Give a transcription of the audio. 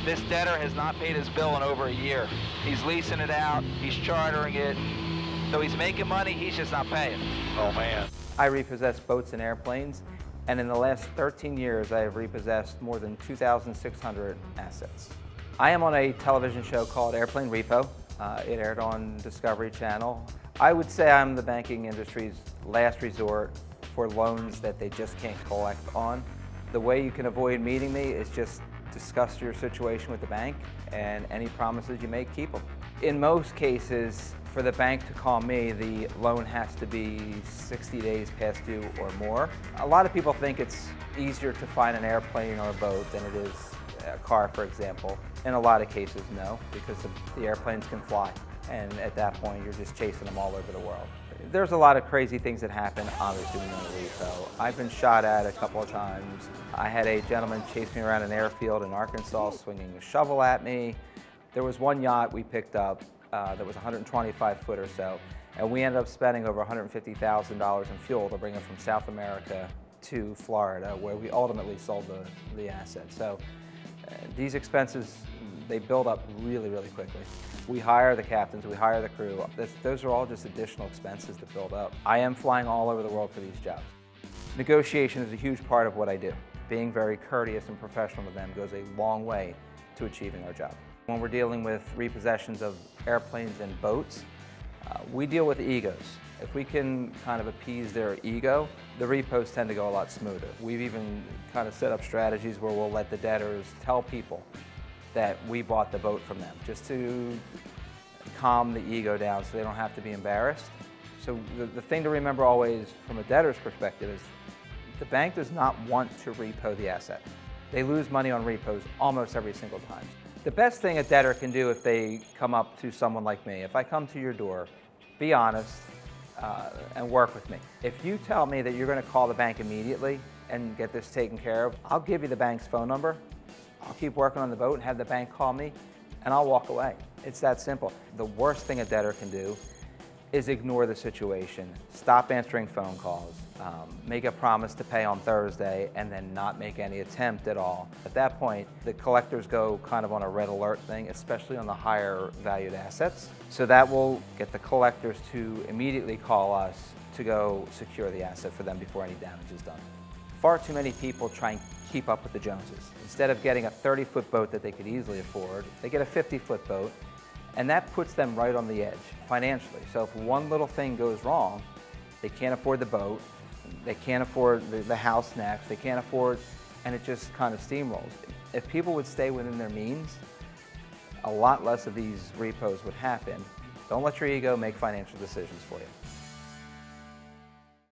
This debtor has not paid his bill in over a year. He's leasing it out, he's chartering it, so he's making money, he's just not paying. Oh man. I repossess boats and airplanes, and in the last 13 years I have repossessed more than 2,600 assets. I am on a television show called Airplane Repo. It aired on Discovery Channel. I would say I'm the banking industry's last resort for loans that they just can't collect on. The way you can avoid meeting me is just discuss your situation with the bank, and any promises you make, keep them. In most cases, for the bank to call me, the loan has to be 60 days past due or more. A lot of people think it's easier to find an airplane or a boat than it is a car, for example. In a lot of cases, no, because the airplanes can fly, and at that point you're just chasing them all over the world. There's a lot of crazy things that happen, obviously, when you're on a repo. I've been shot at a couple of times. I had a gentleman chase me around an airfield in Arkansas swinging a shovel at me. There was one yacht we picked up that was 125 foot or so, and we ended up spending over $150,000 in fuel to bring it from South America to Florida, where we ultimately sold the asset. So these expenses, they build up really, really quickly. We hire the captains, we hire the crew. Those are all just additional expenses that build up. I am flying all over the world for these jobs. Negotiation is a huge part of what I do. Being very courteous and professional with them goes a long way to achieving our job. When we're dealing with repossessions of airplanes and boats, we deal with egos. If we can kind of appease their ego, the repos tend to go a lot smoother. We've even kind of set up strategies where we'll let the debtors tell people that we bought the boat from them, just to calm the ego down so they don't have to be embarrassed. So the thing to remember always from a debtor's perspective is the bank does not want to repo the asset. They lose money on repos almost every single time. The best thing a debtor can do if they come up to someone like me, if I come to your door, be honest and work with me. If you tell me that you're going to call the bank immediately and get this taken care of, I'll give you the bank's phone number. I'll keep working on the boat and have the bank call me, and I'll walk away. It's that simple. The worst thing a debtor can do is ignore the situation, stop answering phone calls, make a promise to pay on Thursday, and then not make any attempt at all. At that point, the collectors go kind of on a red alert thing, especially on the higher valued assets. So that will get the collectors to immediately call us to go secure the asset for them before any damage is done. Far too many people try and keep up with the Joneses. Instead of getting a 30-foot boat that they could easily afford, they get a 50-foot boat, and that puts them right on the edge financially. So if one little thing goes wrong, they can't afford the boat, they can't afford the house next, they can't afford, and it just kind of steamrolls. If people would stay within their means, a lot less of these repos would happen. Don't let your ego make financial decisions for you.